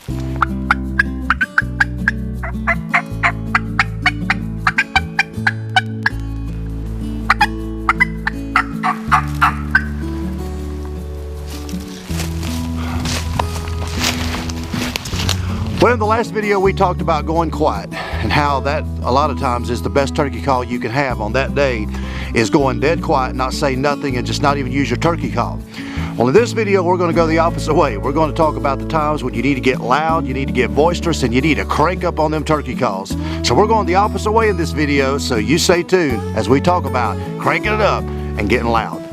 Well, in the last video we talked about going quiet and how that a lot of times is the best turkey call you can have on that day, is going dead quiet, not say nothing, and just not even use your turkey call. Well, in this video we're going to go the opposite way. We're going to talk about the times when you need to get loud, you need to get boisterous, and you need to crank up on them turkey calls. So we're going the opposite way in this video, so you stay tuned as we talk about cranking it up and getting loud.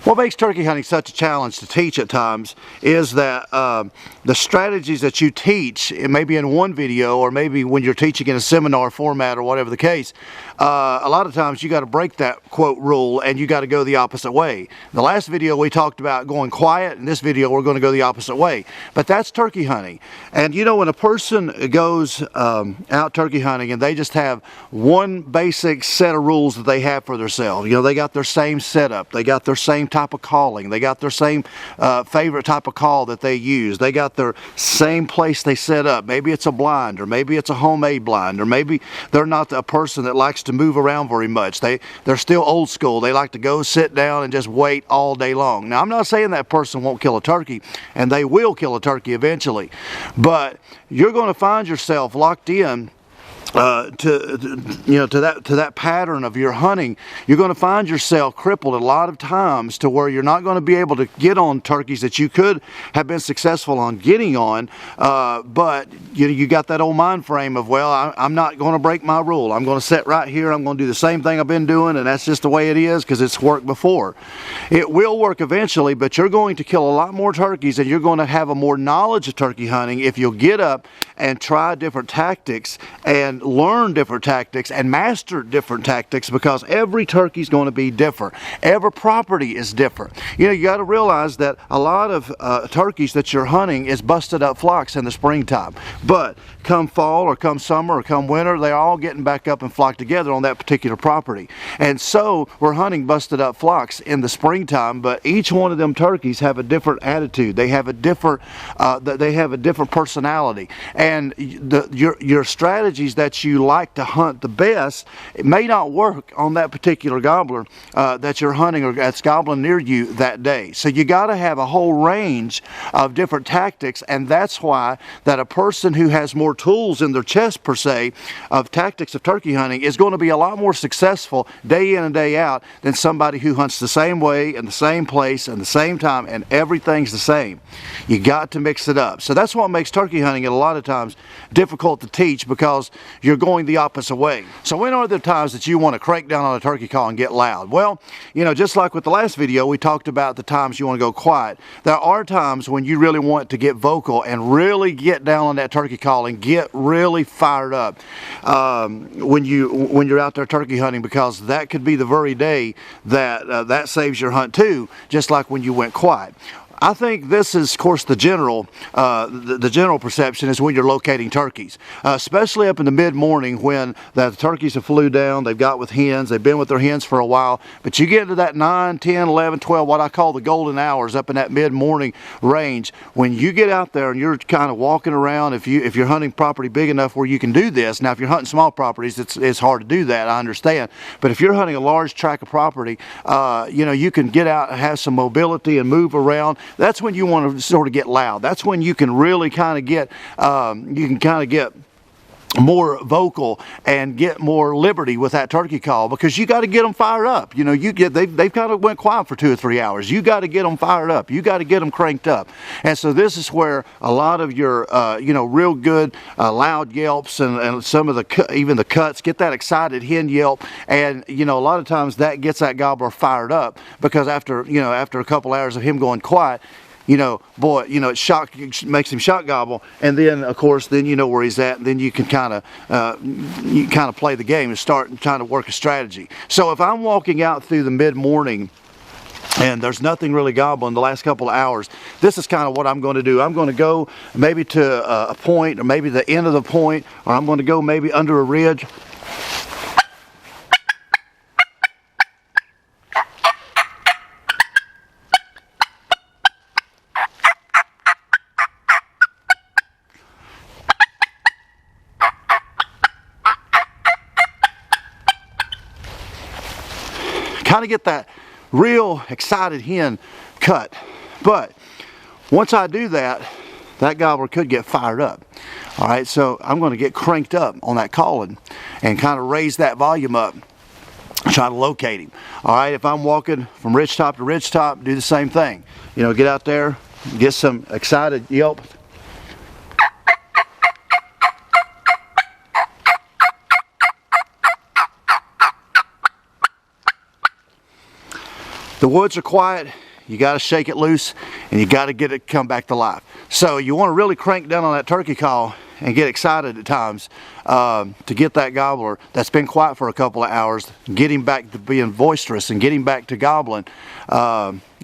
What makes turkey hunting such a challenge to teach at times is that the strategies that you teach, maybe in one video or maybe when you're teaching in a seminar format or whatever the case, a lot of times you got to break that quote rule and you got to go the opposite way. In the last video we talked about going quiet. In this video we're going to go the opposite way. But that's turkey hunting. And you know, when a person goes out turkey hunting and they just have one basic set of rules that they have for themselves, you know, they got their same setup, they got their same type of calling, they got their same favorite type of call that they use, they got their same place they set up. Maybe it's a blind, or maybe it's a homemade blind, or maybe they're not a person that likes to move around very much. They're still old school. They like to go sit down and just wait all day long. Now, I'm not saying that person won't kill a turkey, and they will kill a turkey eventually, but you're going to find yourself locked in to that pattern of your hunting. You're going to find yourself crippled a lot of times to where you're not going to be able to get on turkeys that you could have been successful on getting on, but you got that old mind frame of, well, I'm not going to break my rule. I'm going to sit right here, I'm going to do the same thing I've been doing, and that's just the way it is because it's worked before. It will work eventually, but you're going to kill a lot more turkeys and you're going to have a more knowledge of turkey hunting if you'll get up and try different tactics and learn different tactics and master different tactics, because every turkey is going to be different. Every property is different. You know, you got to realize that a lot of turkeys that you're hunting is busted up flocks in the springtime, but come fall or come summer or come winter, they're all getting back up and flock together on that particular property. And so we're hunting busted up flocks in the springtime, but each one of them turkeys have a different attitude. They have a different personality, and your strategies that you like to hunt the best, it may not work on that particular gobbler that you're hunting or that's gobbling near you that day. So you got to have a whole range of different tactics, and that's why that a person who has more tools in their chest per se of tactics of turkey hunting is going to be a lot more successful day in and day out than somebody who hunts the same way in the same place and the same time and everything's the same. You got to mix it up. So that's what makes turkey hunting a lot of times difficult to teach, because you're going the opposite way. So when are the times that you want to crank down on a turkey call and get loud? Well, you know, just like with the last video, we talked about the times you want to go quiet. There are times when you really want to get vocal and really get down on that turkey call and get really fired up when you're out there turkey hunting, because that could be the very day that that saves your hunt too, just like when you went quiet. I think this is, of course, the general perception is when you're locating turkeys, especially up in the mid-morning when the turkeys have flew down, they've got with hens, they've been with their hens for a while, but you get into that 9, 10, 11, 12, what I call the golden hours up in that mid-morning range. When you get out there and you're kind of walking around, if you're hunting property big enough where you can do this. Now, if you're hunting small properties, it's hard to do that, I understand, but if you're hunting a large tract of property, you can get out and have some mobility and move around. That's when you want to sort of get loud. That's when you can really kind of get, more vocal and get more liberty with that turkey call, because you got to get them fired up. You know, they've kind of went quiet for 2 or 3 hours. You got to get them fired up. You got to get them cranked up. And so this is where a lot of your you know, real good loud yelps and some of the even the cuts, get that excited hen yelp, and you know, a lot of times that gets that gobbler fired up, because after a couple hours of him going quiet, you know, boy, you know, it makes him shock gobble, and then of course, then you know where he's at, and then you can kind of play the game and start trying to work a strategy. So if I'm walking out through the mid-morning and there's nothing really gobbling the last couple of hours, this is kind of what I'm going to do. I'm going to go maybe to a point, or maybe the end of the point, or I'm going to go maybe under a ridge. Kind of get that real excited hen cut. But once I do that, that gobbler could get fired up. All right, so I'm going to get cranked up on that calling and kind of raise that volume up, try to locate him. All right, if I'm walking from ridge top to ridge top, do the same thing. You know, get out there, get some excited yelp. The woods are quiet, you got to shake it loose, and you got to get it come back to life. So you want to really crank down on that turkey call and get excited at times to get that gobbler that's been quiet for a couple of hours, get him back to being boisterous and get him back to gobbling.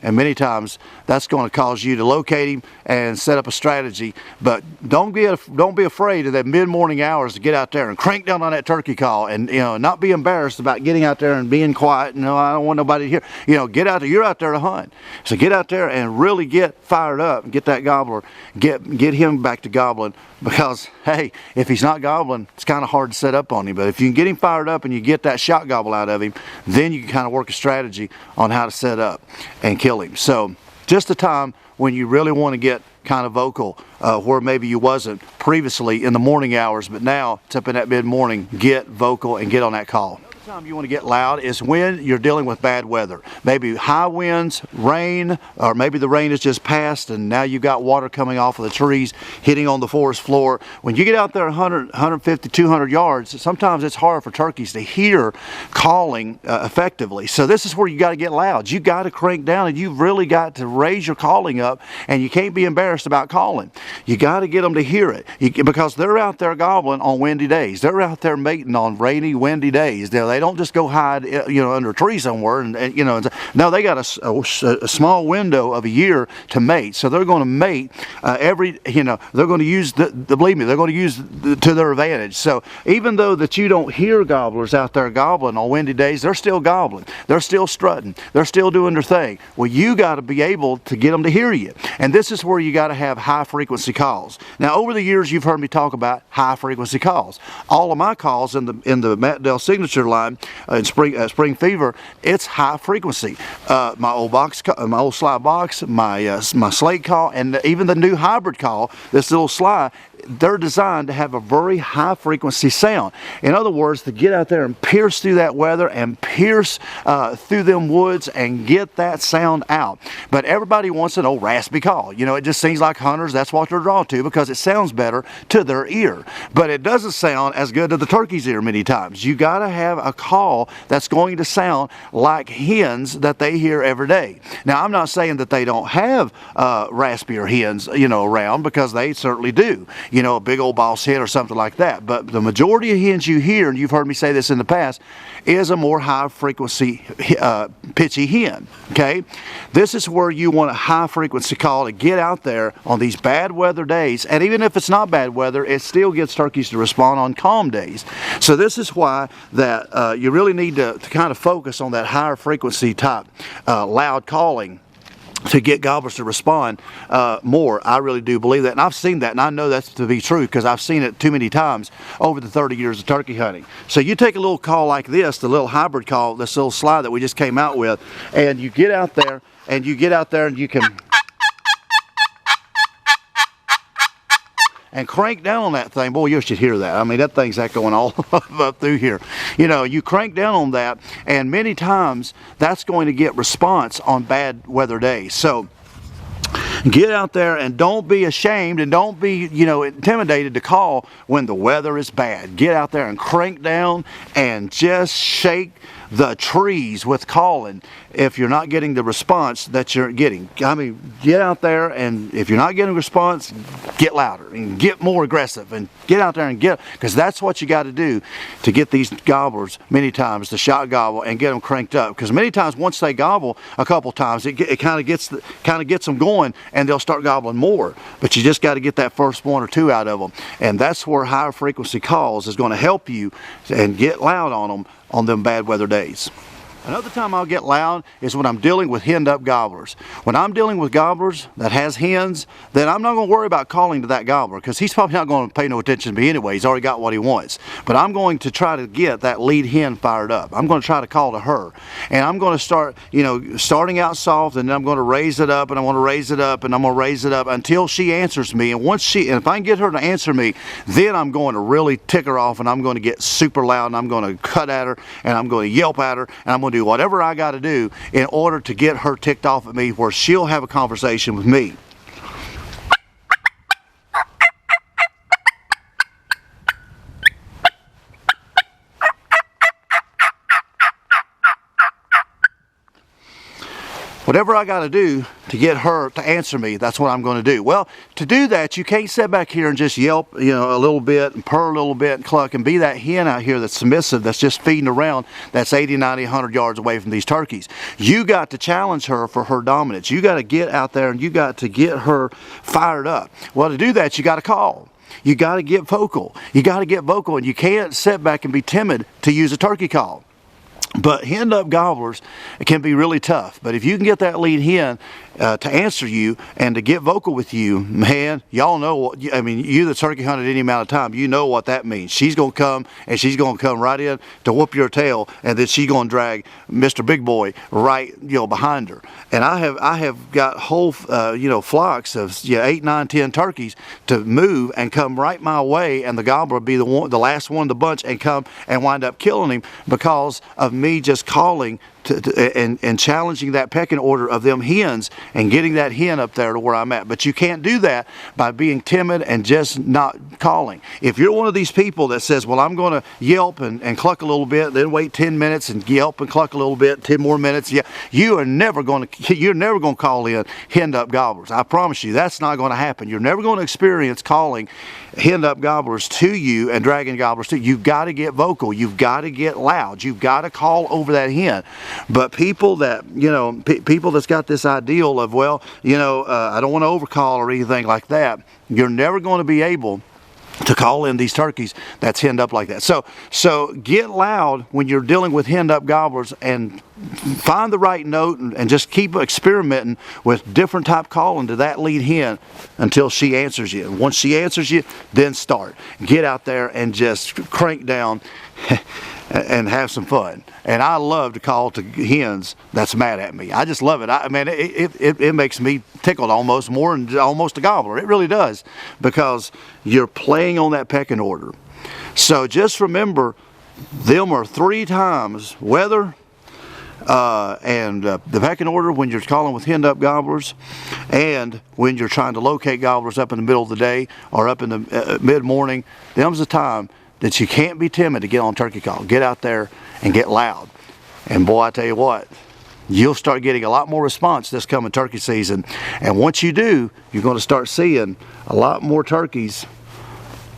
And many times that's going to cause you to locate him and set up a strategy. But don't be afraid of that mid-morning hours to get out there and crank down on that turkey call, and you know, not be embarrassed about getting out there and being quiet. You know, I don't want nobody to hear. You know, get out there. You're out there to hunt, so get out there and really get fired up and get that gobbler, get him back to gobbling. Because hey, if he's not gobbling, it's kind of hard to set up on him. But if you can get him fired up and you get that shot gobble out of him, then you can kind of work a strategy on how to set up and kill him. So just a time when you really want to get kind of vocal, where maybe you wasn't previously in the morning hours, but now it's up in that mid-morning, get vocal and get on that call. Another time you want to get loud is when you're dealing with bad weather. Maybe high winds, rain, or maybe the rain has just passed and now you've got water coming off of the trees hitting on the forest floor. When you get out there 100, 150, 200 yards, sometimes it's hard for turkeys to hear calling effectively. So this is where you got to get loud. You got to crank down, and you've really got to raise your calling up, and you can't be embarrassed about calling. You got to get them to hear it, because they're out there gobbling on windy days. They're out there mating on rainy, windy days. They don't just go hide, you know, under a tree somewhere, and you know, no, they got a small window of a year to mate. So they're going to mate you know, they're going to use believe me, they're going to use to their advantage. So even though that you don't hear gobblers out there gobbling on windy days, they're still gobbling. They're still strutting. They're still doing their thing. Well, you got to be able to get them to hear you. And this is where you got to have high frequency calls. Now, over the years, you've heard me talk about high frequency calls. All of my calls in the Matt Dell signature line in Spring Fever, it's high frequency. My old slide box, my slate call, and even the new hybrid call, this little slide, they're designed to have a very high frequency sound. In other words, to get out there and pierce through that weather and pierce through them woods and get that sound out. But everybody wants an old raspy call. You know, it just seems like hunters, that's what they're drawn to, because it sounds better to their ear. But it doesn't sound as good to the turkey's ear many times. You got to have a call that's going to sound like hens that they hear every day. Now, I'm not saying that they don't have raspier hens, you know, around, because they certainly do. You know, a big old boss hen or something like that. But the majority of hens you hear, and you've heard me say this in the past, is a more high frequency pitchy hen. Okay, this is where you want a high frequency call to get out there on these bad weather days. And even if it's not bad weather, it still gets turkeys to respond on calm days. So this is why that you really need to kind of focus on that higher frequency type loud calling to get gobblers to respond more. I really do believe that, and I've seen that, and I know that's to be true because I've seen it too many times over the 30 years of turkey hunting. So you take a little call like this, the little hybrid call, this little slide that we just came out with, and you get out there and you can, and crank down on that thing. Boy, you should hear that. I mean, that thing's going all up through here. You know, you crank down on that, and many times that's going to get response on bad weather days. So get out there and don't be ashamed and don't be, you know, intimidated to call when the weather is bad. Get out there and crank down and just shake the trees with calling if you're not getting the response that you're getting. I mean, get out there, and if you're not getting a response, get louder and get more aggressive and get out there and get, because that's what you got to do to get these gobblers many times to shot gobble and get them cranked up. Because many times once they gobble a couple times, it kind of gets them going, and they'll start gobbling more. But you just got to get that first one or two out of them, and that's where higher frequency calls is going to help you and get loud on them bad weather days. Another time I'll get loud is when I'm dealing with henned-up gobblers. When I'm dealing with gobblers that has hens, then I'm not going to worry about calling to that gobbler, because he's probably not going to pay no attention to me anyway. He's already got what he wants. But I'm going to try to get that lead hen fired up. I'm going to try to call to her. And I'm going to start, you know, starting out soft, and then I'm going to raise it up, and I'm going to raise it up, and I'm going to raise it up until she answers me. And if I can get her to answer me, then I'm going to really tick her off, and I'm going to get super loud, and I'm going to cut at her, and I'm going to yelp at her, and I'm going to do whatever I got to do in order to get her ticked off at me, where she'll have a conversation with me. Whatever I got to do to get her to answer me, that's what I'm going to do. Well, to do that, you can't sit back here and just yelp, you know, a little bit and purr a little bit and cluck and be that hen out here that's submissive, that's just feeding around, that's 80, 90, 100 yards away from these turkeys. You got to challenge her for her dominance. You got to get out there and you got to get her fired up. Well, to do that, you got to call. You got to get vocal. You got to get vocal, and you can't sit back and be timid to use a turkey call. But henned-up gobblers can be really tough. But if you can get that lead hen to answer you and to get vocal with you, man, y'all know what, I mean, you that's turkey hunted any amount of time, you know what that means. She's going to come, and she's going to come right in to whoop your tail, and then she's going to drag Mr. Big Boy right, you know, behind her. And I have got whole, you know, flocks of 8, 9, 10 turkeys to move and come right my way, and the gobbler be the last one in the bunch and come and wind up killing him because of me just calling and challenging that pecking order of them hens and getting that hen up there to where I'm at. But you can't do that by being timid and just not calling. If you're one of these people that says, well, I'm going to yelp and cluck a little bit, then wait 10 minutes and yelp and cluck a little bit, 10 more minutes, yeah, you're never going to call in henned-up gobblers. I promise you, that's not going to happen. You're never going to experience calling henned-up gobblers to you and dragon gobblers to you. You've got to get vocal. You've got to get loud. You've got to call over that hen. But people that, you know, people that's got this ideal of, well, you know, I don't want to overcall or anything like that, you're never going to be able to call in these turkeys that's henned up like that. So get loud when you're dealing with henned up gobblers, and find the right note and just keep experimenting with different type calling to that lead hen until she answers you. And once she answers you, then start. Get out there and just crank down and have some fun. And I love to call to hens that's mad at me. I just love it. I mean, it makes me tickled almost more than almost a gobbler. It really does, because you're playing on that pecking order. So just remember, them are 3 times weather and the pecking order when you're calling with henned up gobblers, and when you're trying to locate gobblers up in the middle of the day or up in the mid-morning. Them's the time that you can't be timid to get on turkey call. Get out there and get loud. And boy, I tell you what, you'll start getting a lot more response this coming turkey season. And once you do, you're going to start seeing a lot more turkeys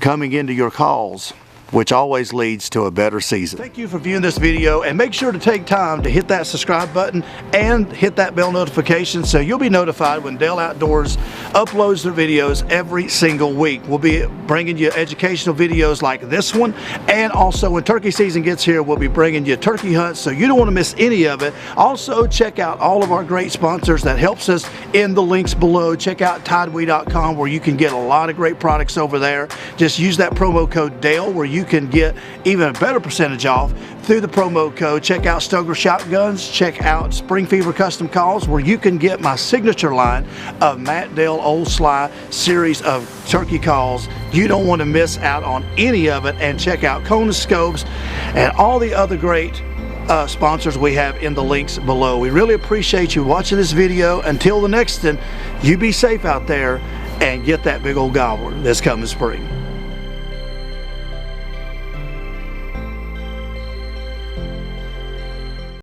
coming into your calls, which always leads to a better season. Thank you for viewing this video, and make sure to take time to hit that subscribe button and hit that bell notification so you'll be notified when Dale Outdoors uploads their videos every single week. We'll be bringing you educational videos like this one, and also when turkey season gets here, we'll be bringing you turkey hunts, so you don't want to miss any of it. Also, check out all of our great sponsors that helps us in the links below. Check out Tidewe.com, where you can get a lot of great products over there. Just use that promo code DALE, where you can get even a better percentage off through the promo code. Check out Stoker Shotguns, check out Spring Fever Custom Calls, where you can get my signature line of Matt Dale Old Sly series of turkey calls. You don't want to miss out on any of it. And check out Kona Scopes and all the other great sponsors we have in the links below. We really appreciate you watching this video. Until the next one, you be safe out there and get that big old gobbler this coming spring.